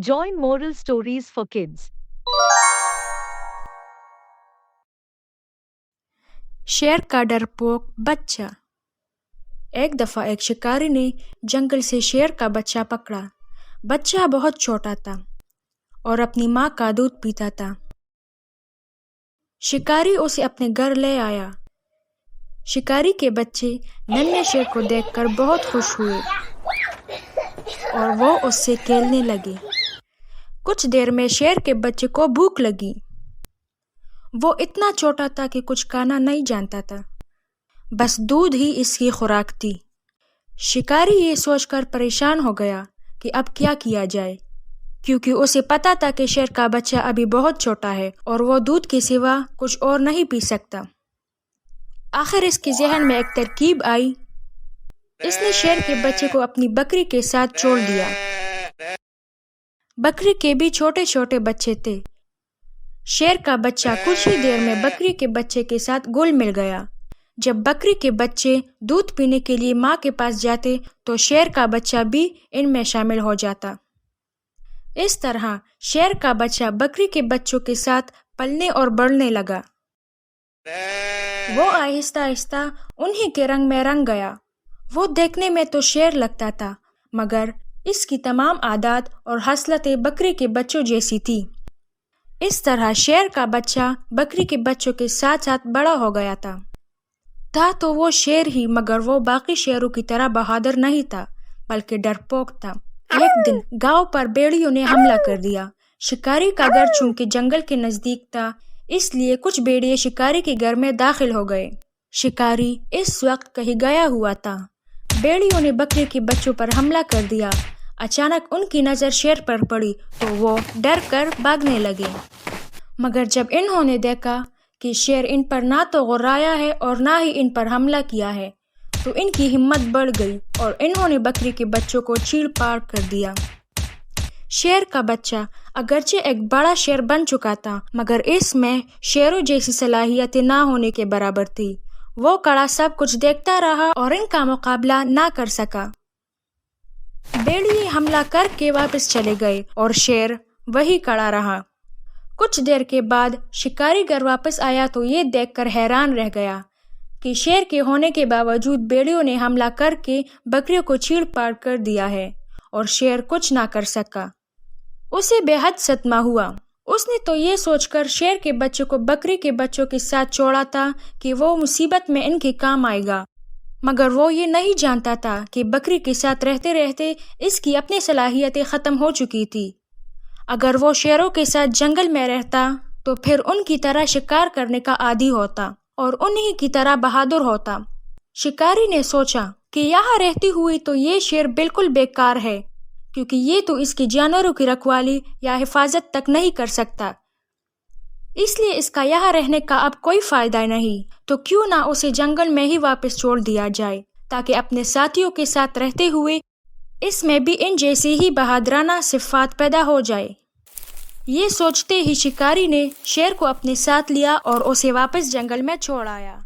Join Moral Stories for Kids. शेर का डरपोक बच्चा। एक दफा एक शिकारी ने जंगल से शेर का बच्चा पकड़ा। बच्चा बहुत छोटा था और अपनी माँ का दूध पीता था। शिकारी उसे अपने घर ले आया। शिकारी के बच्चे नन्हे शेर को देखकर बहुत खुश हुए और वो उससे खेलने लगे। कुछ देर में शेर के बच्चे को भूख लगी। वो इतना छोटा था कि कुछ खाना नहीं जानता था, बस दूध ही इसकी खुराक थी। शिकारी ये सोचकर परेशान हो गया कि अब क्या किया जाए, क्योंकि उसे पता था कि शेर का बच्चा अभी बहुत छोटा है और वो दूध के सिवा कुछ और नहीं पी सकता। आखिर इसके जहन में एक तरकीब आई। इसने शेर के बच्चे को अपनी बकरी के साथ छोड़ दिया। बकरी के भी छोटे छोटे बच्चे थे। शेर का बच्चा कुछ ही देर में बकरी के बच्चे के साथ घुल मिल गया। जब बकरी के बच्चे दूध पीने के लिए माँ के पास जाते तो शेर का बच्चा भी इनमें शामिल हो जाता। इस तरह शेर का बच्चा बकरी के बच्चों के साथ पलने और बढ़ने लगा। वो आहिस्ता आहिस्ता उन्हीं के रंग में रंग गया। वो देखने में तो शेर लगता था, मगर इसकी तमाम आदत और हसलतें बकरी के बच्चों जैसी थी। इस तरह शेर का बच्चा बकरी के बच्चों के साथ साथ बड़ा हो गया था तो वो शेर ही, मगर वो बाकी शेरों की तरह बहादुर नहीं था, बल्कि डरपोक था। एक दिन गांव पर भेड़ियों ने हमला कर दिया। शिकारी का घर चूंकि जंगल के नजदीक था, इसलिए कुछ भेड़िए शिकारी के घर में दाखिल हो गए। शिकारी इस वक्त कहीं गया हुआ था। भेड़ियों ने बकरी के बच्चों पर हमला कर दिया। अचानक उनकी नजर शेर पर पड़ी तो वो डर कर भागने लगे, मगर जब इन्होंने देखा कि शेर इन पर ना तो गुर्राया है और ना ही इन पर हमला किया है, तो इनकी हिम्मत बढ़ गई और इन्होंने बकरी के बच्चों को चीर फाड़ कर दिया। शेर का बच्चा अगरचे एक बड़ा शेर बन चुका था, मगर इसमें शेरों जैसी सलाहियतें ना होने के बराबर थी। वो खड़ा सब कुछ देखता रहा और इनका मुकाबला ना कर सका। भेड़िए हमला करके वापस चले गए और शेर वही खड़ा रहा। कुछ देर के बाद शिकारी घर वापस आया तो ये देखकर हैरान रह गया कि शेर के होने के बावजूद भेड़ियों ने हमला करके बकरियों को चीर फाड़ कर दिया है और शेर कुछ ना कर सका। उसे बेहद सदमा हुआ। उसने तो ये सोचकर शेर के बच्चों को बकरी के बच्चों के साथ छोड़ा था कि वो मुसीबत में इनके काम आएगा, मगर वो ये नहीं जानता था कि बकरी के साथ रहते रहते इसकी अपनी सलाहियतें ख़त्म हो चुकी थी। अगर वो शेरों के साथ जंगल में रहता तो फिर उनकी तरह शिकार करने का आदी होता और उन्हीं की तरह बहादुर होता। शिकारी ने सोचा कि यहाँ रहती हुई तो ये शेर बिल्कुल बेकार है, क्योंकि ये तो इसकी जानवरों की रखवाली या हिफाजत तक नहीं कर सकता, इसलिए इसका यहाँ रहने का अब कोई फायदा नहीं। तो क्यों ना उसे जंगल में ही वापस छोड़ दिया जाए, ताकि अपने साथियों के साथ रहते हुए इसमें भी इन जैसी ही बहादुराना सिफात पैदा हो जाए। ये सोचते ही शिकारी ने शेर को अपने साथ लिया और उसे वापस जंगल में छोड़ आया।